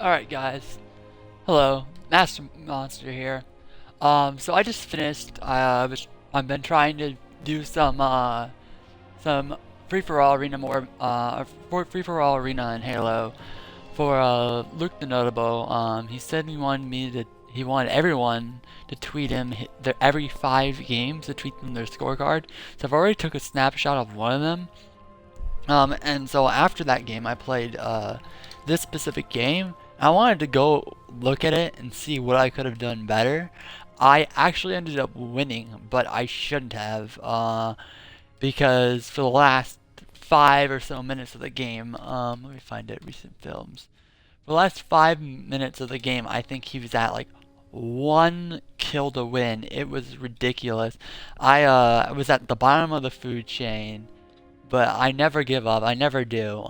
Alright guys, hello, Master Monster here. So I just finished, I've been trying to do some free-for-all arena free-for-all arena in Halo for, Luke the Notable. He said he wanted everyone to tweet him every 5 games to tweet them their scorecard. So I've already took a snapshot of one of them. And so after that game, I played this specific game. I wanted to go look at it and see what I could have done better. I actually ended up winning, but I shouldn't have, because for the last 5 or so minutes of the game, let me find it, recent films. For the last 5 minutes of the game, I think he was at like 1 kill to win. It was ridiculous. I was at the bottom of the food chain. But I never give up. I never do.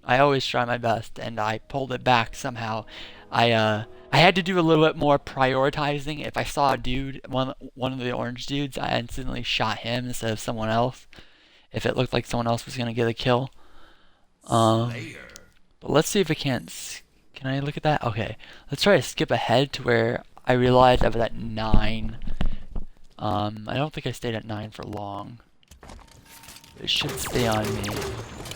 I always try my best, and I pulled it back somehow. I had to do a little bit more prioritizing. If I saw a dude, one of the orange dudes, I instantly shot him instead of someone else. If it looked like someone else was gonna get a kill. But let's see if I can't. Can I look at that? Okay. Let's try to skip ahead to where I realized I was at 9. I don't think I stayed at 9 for long. It should stay on me.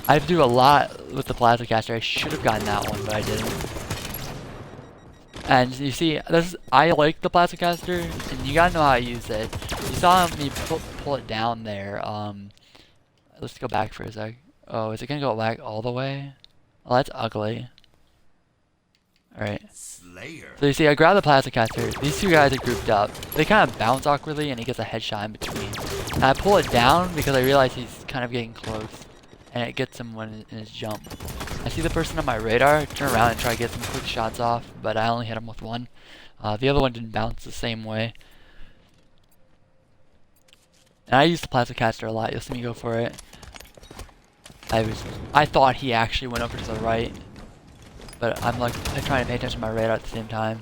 I have to do a lot with the plasma caster. I should have gotten that one, but I didn't. And you see, I like the plasma caster, and you gotta know how to use it. You saw me pull it down there. Let's go back for a sec. Oh, is it gonna go back all the way? Oh, that's ugly. Alright. So you see, I grab the plasma caster. These two guys are grouped up. They kind of bounce awkwardly, and he gets a headshot in between. And I pull it down because I realize he's kind of getting close. And it gets him when in his jump. I see the person on my radar, turn around and try to get some quick shots off, but I only hit him with one. The other one didn't bounce the same way. And I use the plasma caster a lot. You'll see me go for it. I thought he actually went over to the right. But I'm trying to pay attention to my radar at the same time.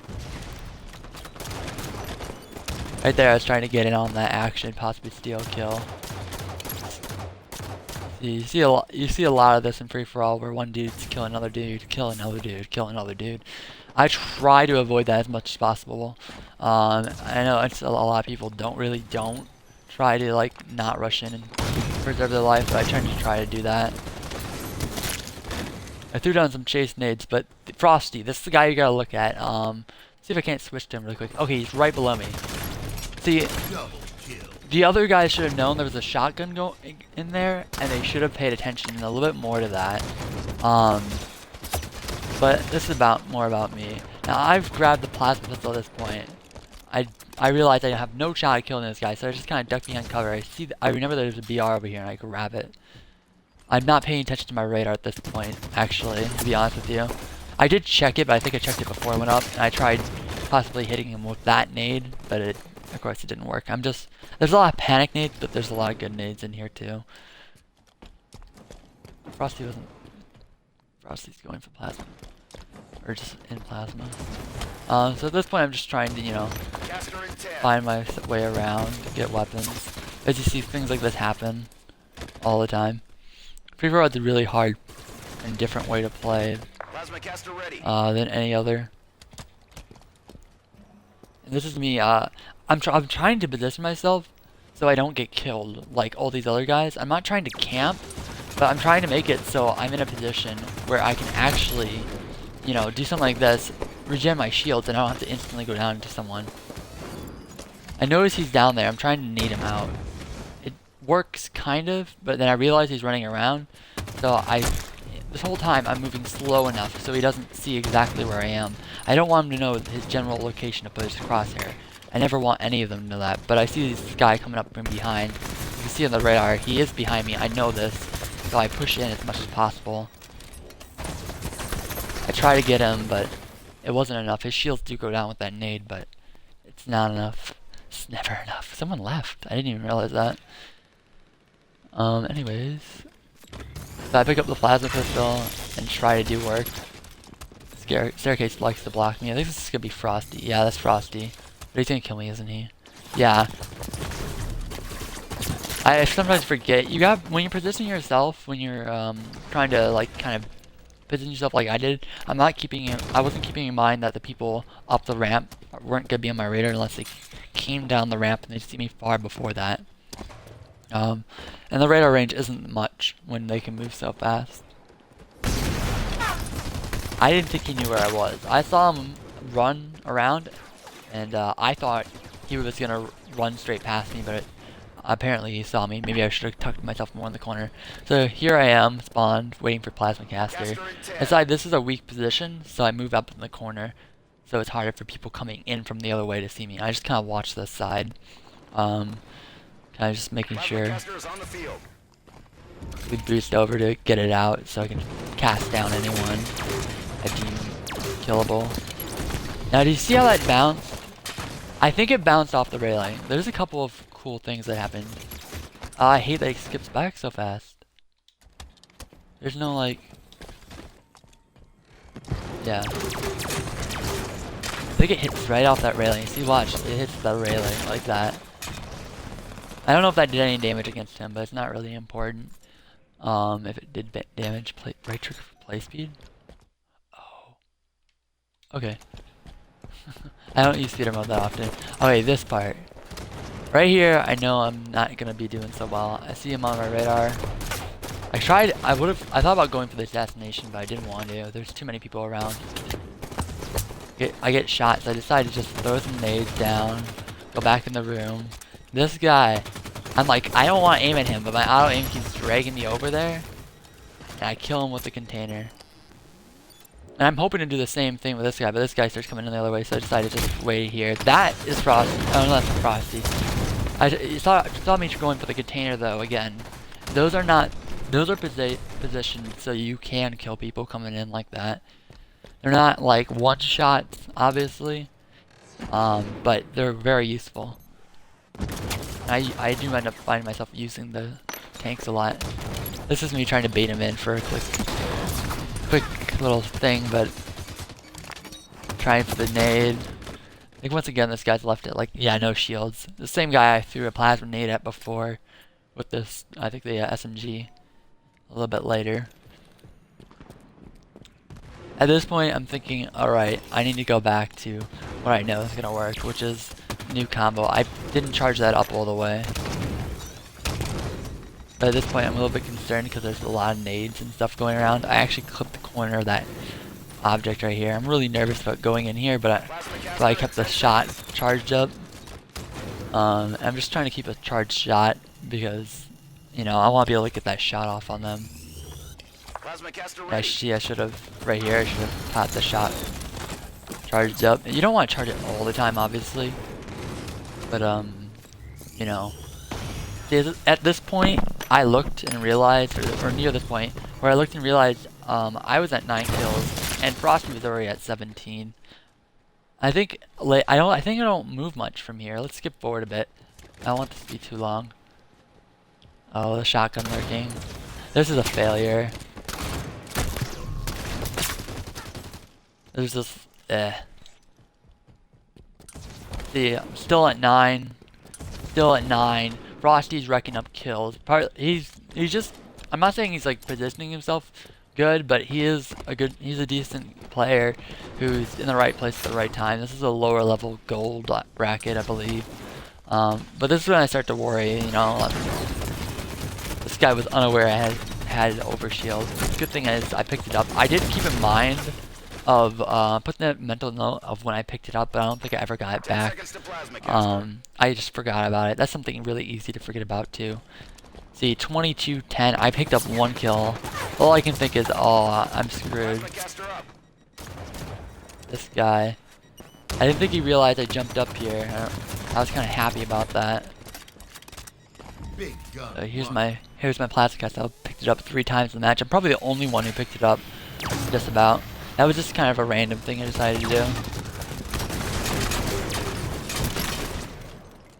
Right there, I was trying to get in on that action, possibly steal a kill. You see a lot of this in free for all, where one dude's kill another dude, kill another dude, kill another dude. I try to avoid that as much as possible. I know a lot of people don't try to like not rush in and preserve their life, but I try to do that. I threw down some chase nades, but Frosty, this is the guy you gotta look at. See if I can't switch to him really quick. Okay, he's right below me. See, the other guys should have known there was a shotgun in there, and they should have paid attention a little bit more to that. But this is more about me. Now I've grabbed the plasma pistol at this point. I realized I have no shot at killing this guy, so I just kind of duck behind cover. I remember there's a BR over here, and I grab it. I'm not paying attention to my radar at this point, actually, to be honest with you. I did check it, but I think I checked it before I went up, and I tried possibly hitting him with that nade, but of course it didn't work. There's a lot of panic nades, but there's a lot of good nades in here too. Frosty's going for plasma. Or just in plasma. So at this point I'm just trying to, find my way around, get weapons. As you see, things like this happen all the time. Free for all is a really hard and different way to play than any other. And this is me. I'm trying to position myself so I don't get killed like all these other guys. I'm not trying to camp, but I'm trying to make it so I'm in a position where I can actually, do something like this, regen my shields, and I don't have to instantly go down into someone. I notice he's down there. I'm trying to nade him out. Works kind of, but then I realize he's running around, so this whole time I'm moving slow enough so he doesn't see exactly where I am. I don't want him to know his general location to put his crosshair. I never want any of them to know that, but I see this guy coming up from behind. You can see on the radar, he is behind me, I know this, so I push in as much as possible. I try to get him, but it wasn't enough. His shields do go down with that nade, but it's not enough. It's never enough. Someone left. I didn't even realize that. Anyways, so I pick up the plasma pistol and try to do work. Staircase likes to block me. I think this is gonna be Frosty. Yeah, that's Frosty. But he's gonna kill me, isn't he? Yeah. I sometimes forget. When you're positioning yourself, when you're trying to like kind of position yourself like I did, I wasn't keeping in mind that the people up the ramp weren't gonna be on my radar unless they came down the ramp and they'd see me far before that. And the radar range isn't much when they can move so fast. I didn't think he knew where I was. I saw him run around, and I thought he was gonna run straight past me, but apparently he saw me. Maybe I should have tucked myself more in the corner. So here I am, spawned, waiting for Plasma Caster. I decided this is a weak position, so I move up in the corner, so it's harder for people coming in from the other way to see me. I just kind of watch this side, kind of just making sure. We boost over to get it out, so I can cast down anyone I deem killable. Now, do you see how that bounced? I think it bounced off the railing. There's a couple of cool things that happened. I hate that it skips back so fast. There's no like... Yeah. I think it hits right off that railing. See, watch. It hits the railing like that. I don't know if that did any damage against him, but it's not really important. If it did damage, right trigger for play speed? Oh. Okay. I don't use theater mode that often. Okay, this part. Right here, I know I'm not gonna be doing so well. I see him on my radar. I thought about going for the assassination, but I didn't want to. There's too many people around. I get shot, so I decided to just throw some nades down, go back in the room. This guy, I'm like, I don't want to aim at him, but my auto aim keeps dragging me over there, and I kill him with the container. And I'm hoping to do the same thing with this guy, but this guy starts coming in the other way, so I decided to just wait here. That is Frosty. Oh, no, that's Frosty. You saw me going for the container, though, again. Those are positioned so you can kill people coming in like that. They're not, like, one-shots, obviously, but they're very useful. I do end up finding myself using the tanks a lot. This is me trying to bait him in for a quick little thing, but trying for the nade. I think once again this guy's left it like, yeah, no shields. The same guy I threw a plasma nade at before with this, I think the SMG a little bit later. At this point I'm thinking, alright, I need to go back to what I know is going to work, which is new combo. I didn't charge that up all the way. But at this point I'm a little bit concerned because there's a lot of nades and stuff going around. I actually clipped the corner of that object right here. I'm really nervous about going in here, but so I kept the shot charged up. I'm just trying to keep a charged shot because, you know, I want to be able to get that shot off on them. I should have, right here, I should have caught the shot charged up. You don't want to charge it all the time, obviously. But, you know. See, at this point, I looked and realized, or near this point, where I looked and realized I was at 9 kills, and Frosty was already at 17. I think I don't move much from here. Let's skip forward a bit. I don't want this to be too long. Oh, the shotgun lurking. This is a failure. There's this, See, I'm still at 9. Still at 9. Frosty's racking up kills. He's just, I'm not saying he's like positioning himself good, but he's a decent player who's in the right place at the right time. This is a lower level gold bracket, I believe. But this is when I start to worry, you know. This guy was unaware I had overshield. Good thing is I picked it up. I did keep in mind of putting a mental note of when I picked it up, but I don't think I ever got it back. I just forgot about it. That's something really easy to forget about too. See, 22-10. I picked up 1 kill. All I can think is, oh, I'm screwed. This guy. I didn't think he realized I jumped up here. I was kind of happy about that. Here's my plastic cast. I picked it up 3 times in the match. I'm probably the only one who picked it up. Just about. That was just kind of a random thing I decided to do.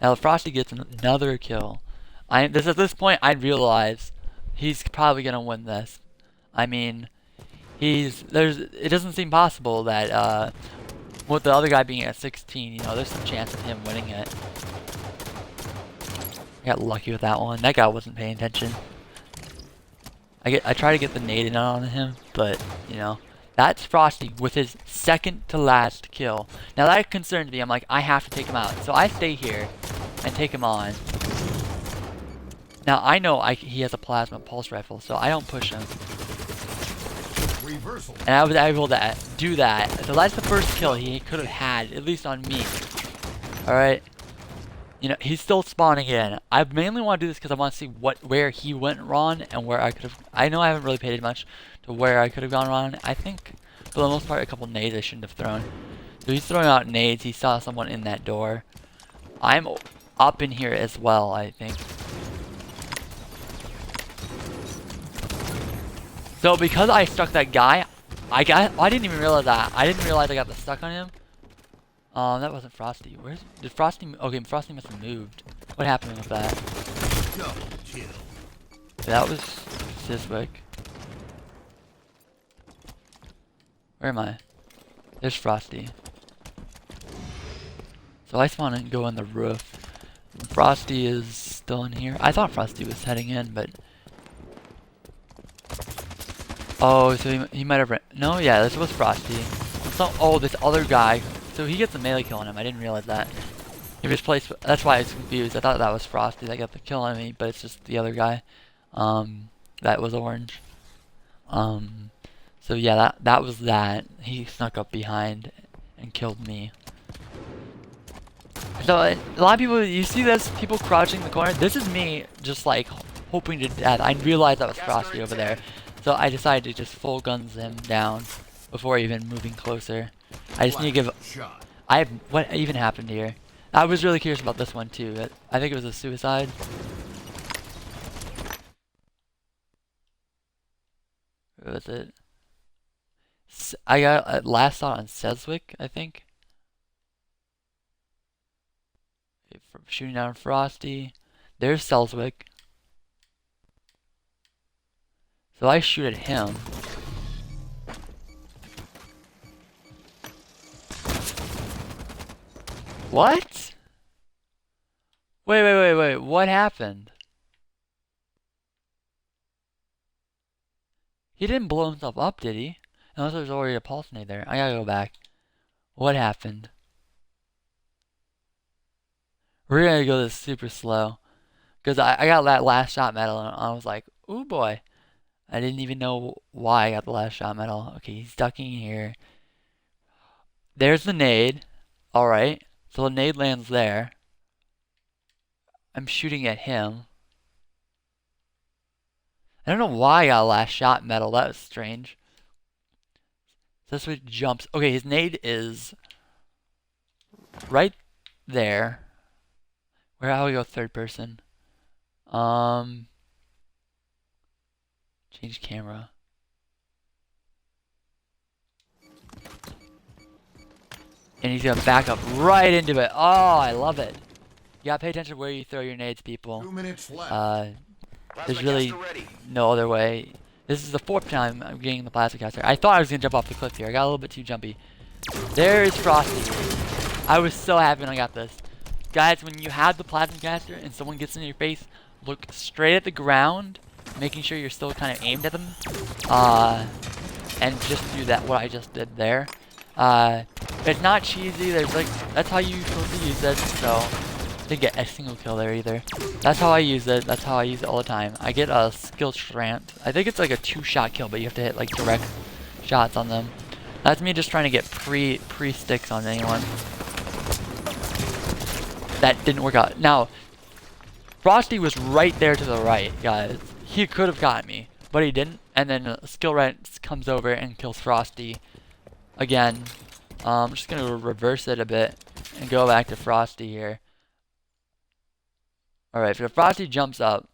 Now if Frosty gets another kill, at this point I realize he's probably gonna win this. I mean, it doesn't seem possible that with the other guy being at 16, you know, there's some chance of him winning it. I got lucky with that one. That guy wasn't paying attention. I try to get the nade in on him, but you know, that's Frosty with his second to last kill. Now that concerns me. I'm like, I have to take him out, so I stay here and take him on. Now I know he has a plasma pulse rifle, so I don't push him. Reversal. And I was able to do that. So that's the first kill he could have had, at least on me. Alright. You know, he's still spawning in. I mainly want to do this because I want to see where he went wrong and where I could have. I know I haven't really paid much to where I could have gone wrong. I think, for the most part, a couple nades I shouldn't have thrown. So he's throwing out nades. He saw someone in that door. I'm up in here as well, I think. So because I stuck that guy, I didn't even realize that. I didn't realize I got the stuck on him. That wasn't Frosty. Did Frosty? Okay, Frosty must have moved. What happened with that? Double kill. That was Siswick. Where am I? There's Frosty. So I spawn and go on the roof. Frosty is still in here. I thought Frosty was heading in, but oh, so he might have no, yeah, this was Frosty. So, oh, this other guy. So he gets a melee kill on him. I didn't realize that. He was placed. That's why I was confused. I thought that was Frosty that got the kill on me, but it's just the other guy. That was orange. So yeah, that was that. He snuck up behind and killed me. So a lot of people, you see this, people crouching in the corner. This is me just like hoping to death. I realized that was Frosty over there. So I decided to just full guns him down before even moving closer. I just need to give. What even happened here? I was really curious about this one too. I think it was a suicide. What was it? I got a last shot on Seswick, I think. From shooting down Frosty. There's Selswick. So I shoot at him. What? Wait. What happened? He didn't blow himself up, did he? Unless there's already a pulse nade there. I gotta go back. What happened? We're gonna go this super slow. Because I got that last shot medal and I was like, ooh boy. I didn't even know why I got the last shot medal. Okay, he's ducking here. There's the nade. Alright. So the nade lands there. I'm shooting at him. I don't know why I got a last shot medal. That was strange. So this way jumps. Okay, his nade is right there. How do we go third person? Change camera. And he's gonna back up right into it. Oh, I love it. You gotta pay attention to where you throw your nades, people. 2 minutes left. There's really no other way. This is the 4th time I'm getting the plastic caster. I thought I was gonna jump off the cliff here. I got a little bit too jumpy. There's Frosty. I was so happy when I got this. Guys, when you have the plasma caster and someone gets in your face, look straight at the ground, making sure you're still kind of aimed at them. And just do that, what I just did there. It's not cheesy. There's like, that's how you're supposed to use it. So, didn't get a single kill there either. That's how I use it. That's how I use it all the time. I get a skill strand. I think it's like a 2-shot kill, but you have to hit like direct shots on them. That's me just trying to get pre sticks on anyone. That didn't work out. Now, Frosty was right there to the right, guys. He could have gotten me, but he didn't. And then skill right comes over and kills Frosty again. I'm just gonna reverse it a bit and go back to Frosty here. Alright, so Frosty jumps up.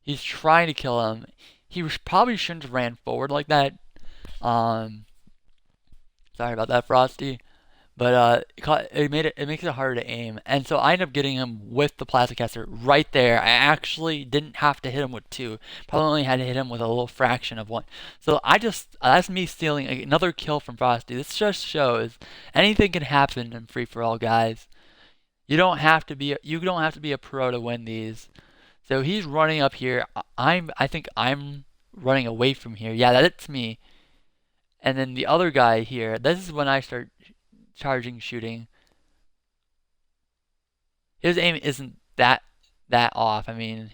He's trying to kill him. He probably shouldn't have ran forward like that. Sorry about that, Frosty. But it makes it harder to aim. And so I ended up getting him with the plastic caster right there. I actually didn't have to hit him with 2. Probably only had to hit him with a little fraction of 1. So that's me stealing another kill from Frosty. This just shows anything can happen in free for all, guys. You don't have to be a pro to win these. So he's running up here. I think I'm running away from here. Yeah, that's me. And then the other guy here, this is when I start charging, shooting. His aim isn't that off. I mean,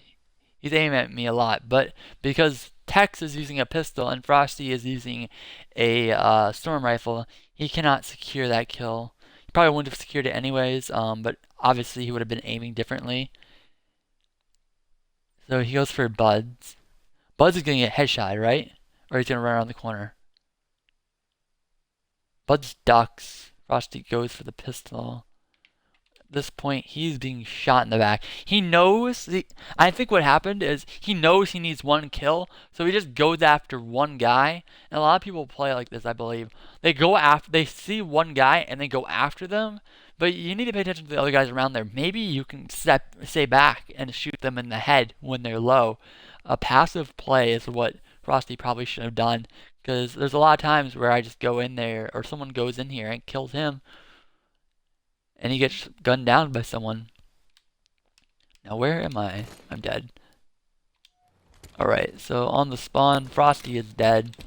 he's aiming at me a lot, but because Tex is using a pistol and Frosty is using a storm rifle, he cannot secure that kill. He probably wouldn't have secured it anyways, but obviously he would have been aiming differently. So he goes for Buds. Buds is getting a headshot, right? Or he's gonna run around the corner. Buds ducks. Frosty goes for the pistol. At this point, he's being shot in the back. He knows. I think what happened is he knows he needs one kill, so he just goes after one guy. And a lot of people play like this, I believe. They go after. They see one guy and they go after them. But you need to pay attention to the other guys around there. Maybe you can stay back and shoot them in the head when they're low. A passive play is what Frosty probably should have done. Because there's a lot of times where I just go in there, or someone goes in here and kills him, and he gets gunned down by someone. Now where am I? I'm dead. Alright, so on the spawn, Frosty is dead.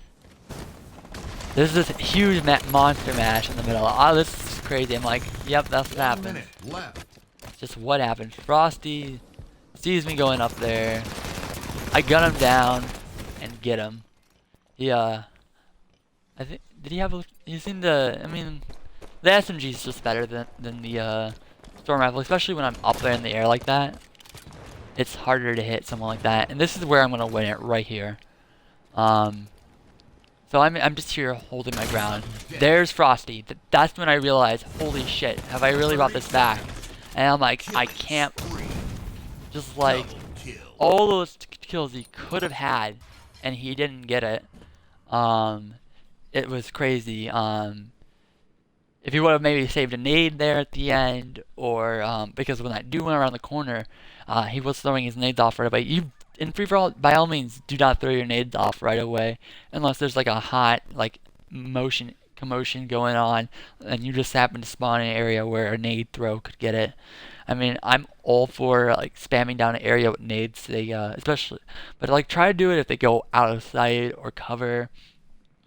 There's this huge monster mash in the middle. Oh, this is crazy. I'm like, yep, that's what happened. It's just what happened. Frosty sees me going up there. I gun him down and get him. Yeah. I think, did he have a, he seemed to, I mean, the SMG is just better than the storm rifle, especially when I'm up there in the air like that. It's harder to hit someone like that, and this is where I'm gonna win it right here. So I'm just here holding my ground. There's Frosty. That's when I realized, holy shit, have I really brought this back? And I'm like, I can't. Just like all those kills he could have had, and he didn't get it. It was crazy. If he would have maybe saved a nade there at the end, or because when that dude went around the corner, he was throwing his nades off right away. You in free for all, by all means, do not throw your nades off right away unless there's like a hot like commotion going on, and you just happen to spawn in an area where a nade throw could get it. I mean, I'm all for like spamming down an area with nades. They especially, but like try to do it if they go out of sight or cover.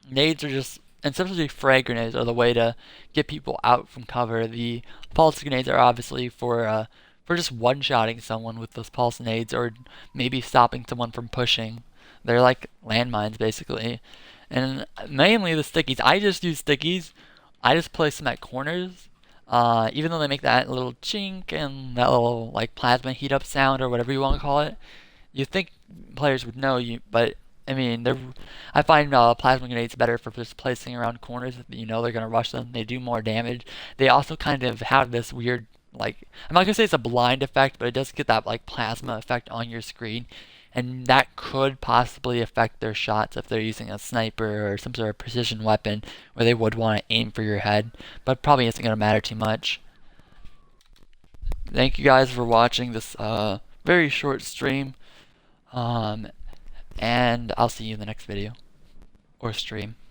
Nades are just, and especially frag grenades are the way to get people out from cover. The pulse grenades are obviously for just one-shotting someone with those pulse nades, or maybe stopping someone from pushing. They're like landmines basically. And mainly the stickies. I just use stickies. I just place them at corners. Even though they make that little chink and that little like plasma heat up sound or whatever you want to call it. You think players would know, but I mean, I find plasma grenades better for just placing around corners. You know they're gonna rush them. They do more damage. They also kind of have this weird, like, I'm not gonna say it's a blind effect, but it does get that like plasma effect on your screen, and that could possibly affect their shots if they're using a sniper or some sort of precision weapon where they would want to aim for your head. But probably isn't gonna matter too much. Thank you guys for watching this very short stream. And I'll see you in the next video or stream.